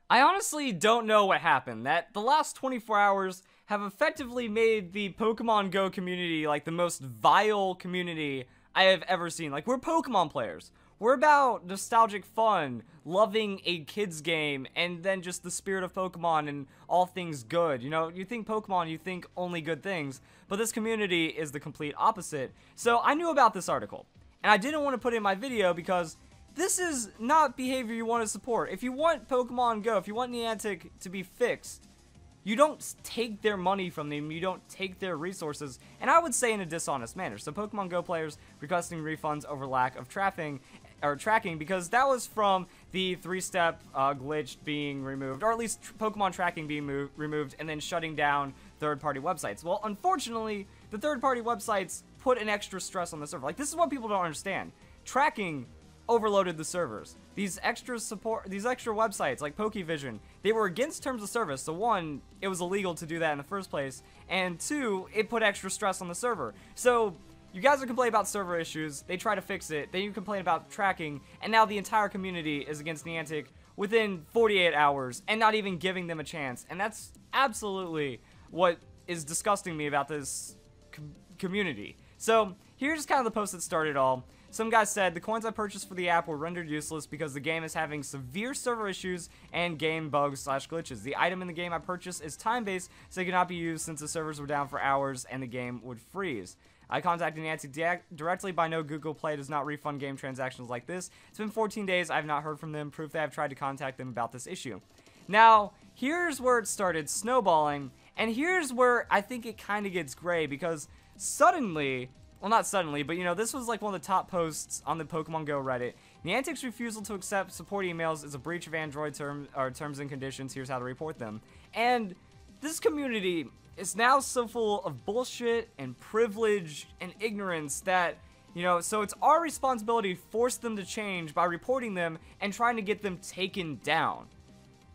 I honestly don't know what happened. That the last 24 hours have effectively made the Pokemon Go community like the most vile community I have ever seen. Like, we're Pokemon players. We're about nostalgic fun, loving a kid's game, and then just the spirit of Pokemon and all things good. You know, you think Pokemon, you think only good things, but this community is the complete opposite. So I knew about this article, and I didn't want to put it in my video because this is not behavior you want to support. If you want Pokemon Go, if you want Niantic to be fixed, you don't take their money from them, you don't take their resources, and I would say in a dishonest manner. So Pokemon Go players requesting refunds over lack of tracking, because that was from the 3-step glitch being removed, or at least Pokemon tracking being removed, and then shutting down third-party websites. Well, unfortunately, the third-party websites put an extra stress on the server. Like, this is what people don't understand. Tracking overloaded the servers. These extra websites like Pokevision, they were against terms of service. So one, it was illegal to do that in the first place, and two, it put extra stress on the server. So you guys are complaining about server issues, they try to fix it, then you complain about tracking, and now the entire community is against Niantic within 48 hours and not even giving them a chance. And that's absolutely what is disgusting me about this community. So here's kind of the post that started it all. Some guy said, the coins I purchased for the app were rendered useless because the game is having severe server issues and game bugs / glitches. The item in the game I purchased is time-based, so it cannot be used since the servers were down for hours and the game would freeze. I contacted Niantic directly, but I know Google Play does not refund game transactions like this. It's been 14 days, I have not heard from them, proof that I've tried to contact them about this issue. Now, here's where it started snowballing, and here's where I think it kind of gets gray, because suddenly, well, not suddenly, but you know, this was like one of the top posts on the Pokemon Go Reddit. Niantic's refusal to accept support emails is a breach of Android terms and conditions. Here's how to report them. And this community is now so full of bullshit and privilege and ignorance that, you know, so it's our responsibility to force them to change by reporting them and trying to get them taken down.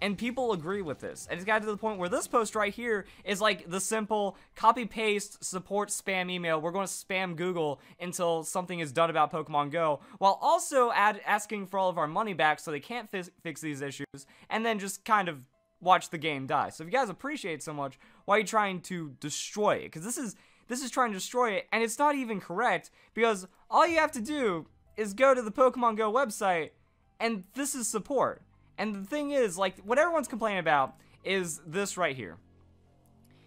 And people agree with this. And it's got to the point where this post right here is like the simple copy-paste support spam email. We're going to spam Google until something is done about Pokemon Go, while also asking for all of our money back so they can't fix these issues, and then just kind of watch the game die. So if you guys appreciate it so much, why are you trying to destroy it? Because this is trying to destroy it, and it's not even correct, because all you have to do is go to the Pokemon Go website, and this is support. And the thing is, like, what everyone's complaining about is this right here.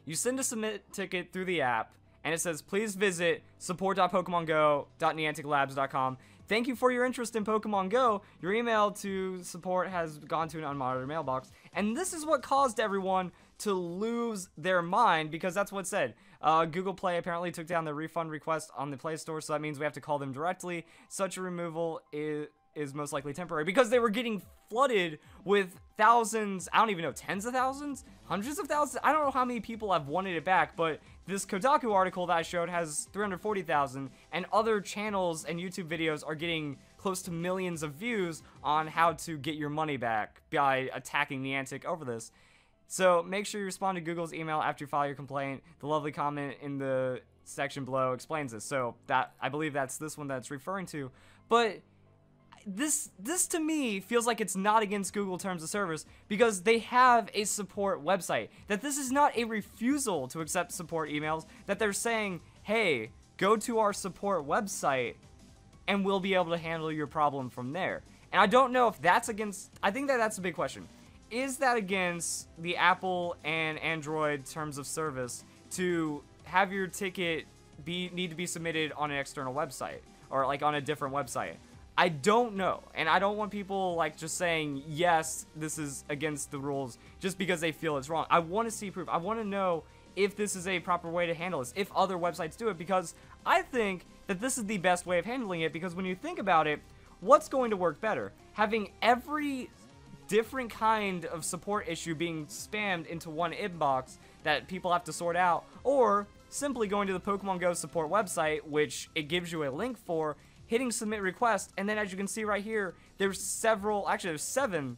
You send a submit ticket through the app, and it says, please visit support.pokemongo.nianticlabs.com. Thank you for your interest in Pokemon Go. Your email to support has gone to an unmonitored mailbox. And this is what caused everyone to lose their mind, because that's what it said. Google Play apparently took down the refund request on the Play Store, so that means we have to call them directly. Such a removal is most likely temporary, because they were getting flooded with thousands, I don't even know, tens of thousands, hundreds of thousands, I don't know how many people have wanted it back, but this Kotaku article that I showed has 340,000, and other channels and YouTube videos are getting close to millions of views on how to get your money back by attacking Niantic over this. So make sure you respond to Google's email after you file your complaint. The lovely comment in the section below explains this. So that, I believe that's this one that's referring to, but this to me feels like it's not against Google terms of service, because they have a support website. That this is not a refusal to accept support emails, that they're saying, hey, go to our support website and we'll be able to handle your problem from there. And I don't know if that's against, I think that that's a big question. Is that against the Apple and Android terms of service to have your ticket need to be submitted on an external website, or like on a different website? I don't know, and I don't want people like just saying, yes, this is against the rules just because they feel it's wrong. I want to see proof. I want to know if this is a proper way to handle this, if other websites do it, because I think that this is the best way of handling it, because when you think about it, what's going to work better? Having every different kind of support issue being spammed into one inbox that people have to sort out, or simply going to the Pokemon Go support website, which it gives you a link for, hitting submit request, and then as you can see right here, there's there's 7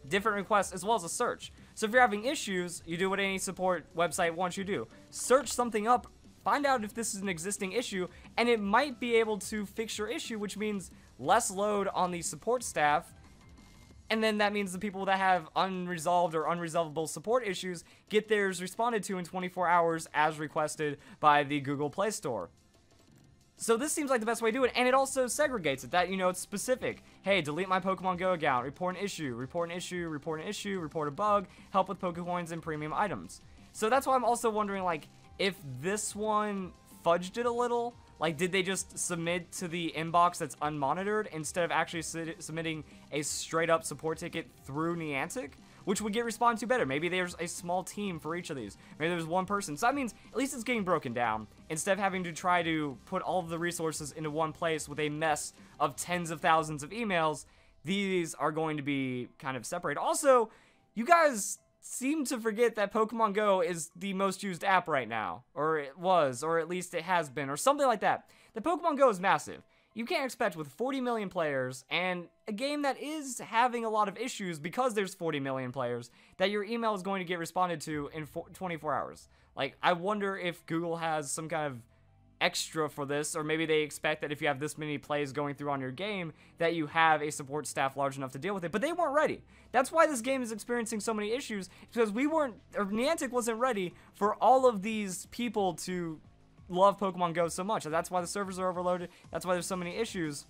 different requests as well as a search. So if you're having issues, you do what any support website wants you to do. Search something up, find out if this is an existing issue, and it might be able to fix your issue, which means less load on the support staff, and then that means the people that have unresolved or unresolvable support issues get theirs responded to in 24 hours as requested by the Google Play Store. So this seems like the best way to do it, and it also segregates it, that, you know, it's specific. Hey, delete my Pokemon Go account, report an issue, report an issue, report an issue, report a bug, help with Pokecoins and premium items. So that's why I'm also wondering, like, if this one fudged it a little. Like, did they just submit to the inbox that's unmonitored instead of actually submitting a straight-up support ticket through Niantic? Which would get responded to better. Maybe there's a small team for each of these. Maybe there's one person. So that means at least it's getting broken down, instead of having to try to put all of the resources into one place with a mess of tens of thousands of emails. These are going to be kind of separated. Also, you guys seem to forget that Pokemon Go is the most used app right now. Or it was, or at least it has been, or something like that. The Pokemon Go is massive. You can't expect, with 40 million players and a game that is having a lot of issues because there's 40 million players, that your email is going to get responded to in 24 hours. Like, I wonder if Google has some kind of extra for this, or maybe they expect that if you have this many plays going through on your game, that you have a support staff large enough to deal with it. But they weren't ready. That's why this game is experiencing so many issues, because Niantic wasn't ready for all of these people to love Pokemon Go so much. That's why the servers are overloaded. That's why there's so many issues.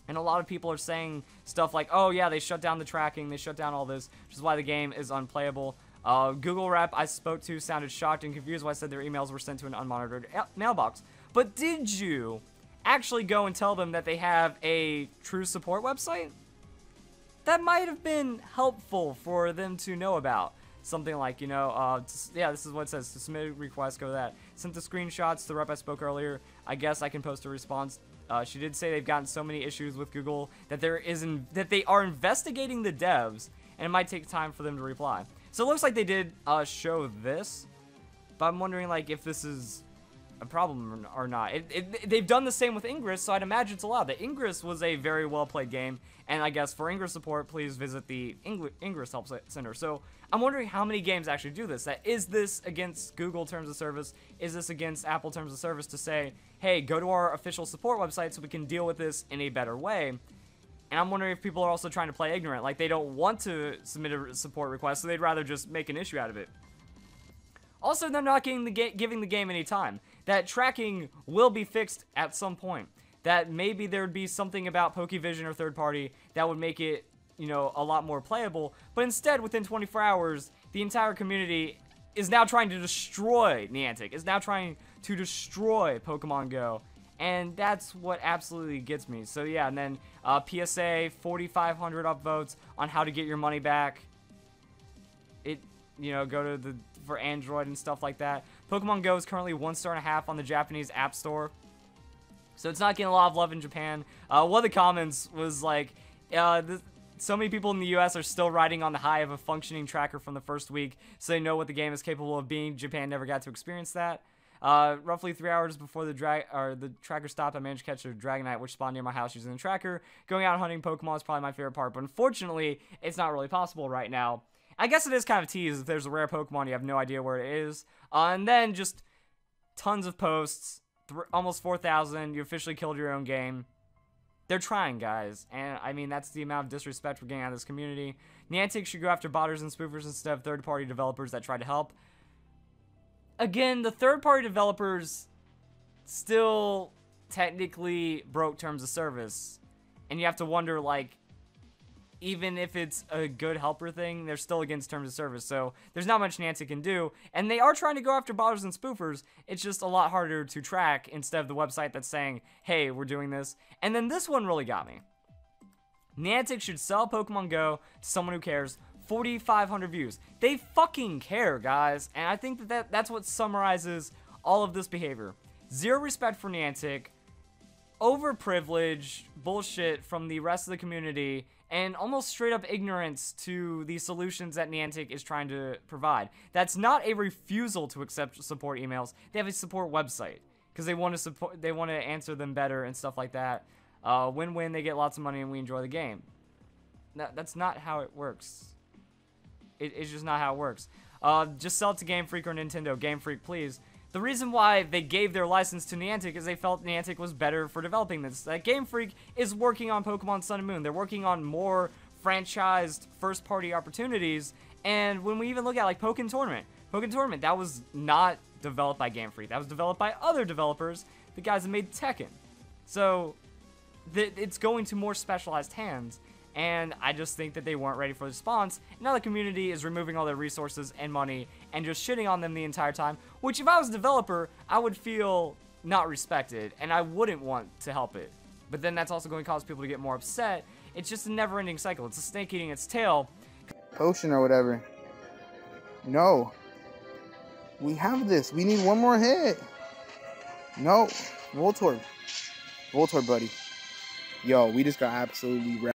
And a lot of people are saying stuff like, oh yeah, they shut down the tracking, they shut down all this, which is why the game is unplayable. Google rep I spoke to sounded shocked and confused when I said their emails were sent to an unmonitored mailbox. But did you actually go and tell them that they have a true support website? That might have been helpful for them to know about. Something like, you know, yeah, this is what it says. To submit a request, go to that. Sent the screenshots to the rep I spoke earlier. I guess I can post a response. She did say they've gotten so many issues with Google that that they are investigating the devs, and it might take time for them to reply. So it looks like they did show this, but I'm wondering, like, if this is a problem or not. They've done the same with Ingress, so I'd imagine it's allowed. The Ingress was a very well played game, and I guess for Ingress support, please visit the Ingress Help Center. So I'm wondering how many games actually do this. Is this against Google Terms of Service? Is this against Apple Terms of Service to say, hey, go to our official support website so we can deal with this in a better way? And I'm wondering if people are also trying to play ignorant, like they don't want to submit a support request, so they'd rather just make an issue out of it. Also, they're not giving the game any time. That tracking will be fixed at some point. That maybe there would be something about Pokevision or third party that would make it, you know, a lot more playable. But instead, within 24 hours, the entire community is now trying to destroy Niantic, is now trying to destroy Pokemon Go. And that's what absolutely gets me. So yeah, and then PSA, 4,500 upvotes on how to get your money back. You know, go to for Android and stuff like that. Pokemon Go is currently 1.5 stars on the Japanese App Store. So it's not getting a lot of love in Japan. One of the comments was like, so many people in the US are still riding on the high of a functioning tracker from the first week, so they know what the game is capable of being. Japan never got to experience that. Roughly 3 hours before the tracker stopped, I managed to catch a Dragonite, which spawned near my house using the tracker. Going out hunting Pokemon is probably my favorite part, but unfortunately, it's not really possible right now. I guess it is kind of a tease. If there's a rare Pokemon, you have no idea where it is. And then just tons of posts, almost 4,000. You officially killed your own game. They're trying, guys. And, I mean, that's the amount of disrespect we're getting out of this community. Niantic should go after botters and spoofers instead of third-party developers that try to help. Again, the third-party developers still technically broke terms of service. And you have to wonder, like, even if it's a good helper thing, they're still against terms of service. So there's not much Niantic can do. And they are trying to go after botters and spoofers. It's just a lot harder to track instead of the website that's saying, hey, we're doing this. And then this one really got me. Niantic should sell Pokemon Go to someone who cares. 4,500 views. They fucking care, guys. And I think that's what summarizes all of this behavior. Zero respect for Niantic, overprivilege bullshit from the rest of the community, and almost straight up ignorance to the solutions that Niantic is trying to provide. That's not a refusal to accept support emails. They have a support website because they want to answer them better and stuff like that. Win-win, they get lots of money and we enjoy the game. That's not how it works. It's just not how it works. Just sell it to Game Freak or Nintendo. Game Freak, please. The reason why they gave their license to Niantic is they felt Niantic was better for developing this. Game Freak is working on Pokemon Sun and Moon. They're working on more franchised first-party opportunities. And when we even look at like Pokken Tournament, that was not developed by Game Freak. That was developed by other developers, the guys that made Tekken. So it's going to more specialized hands, and I just think that they weren't ready for the response. Now the community is removing all their resources and money and just shitting on them the entire time, which if I was a developer, I would feel not respected, and I wouldn't want to help it. But then that's also going to cause people to get more upset. It's just a never-ending cycle. It's a snake eating its tail. Potion or whatever. No. We have this. We need one more hit. No. Voltorb. Voltorb, buddy. Yo, we just got absolutely wrecked.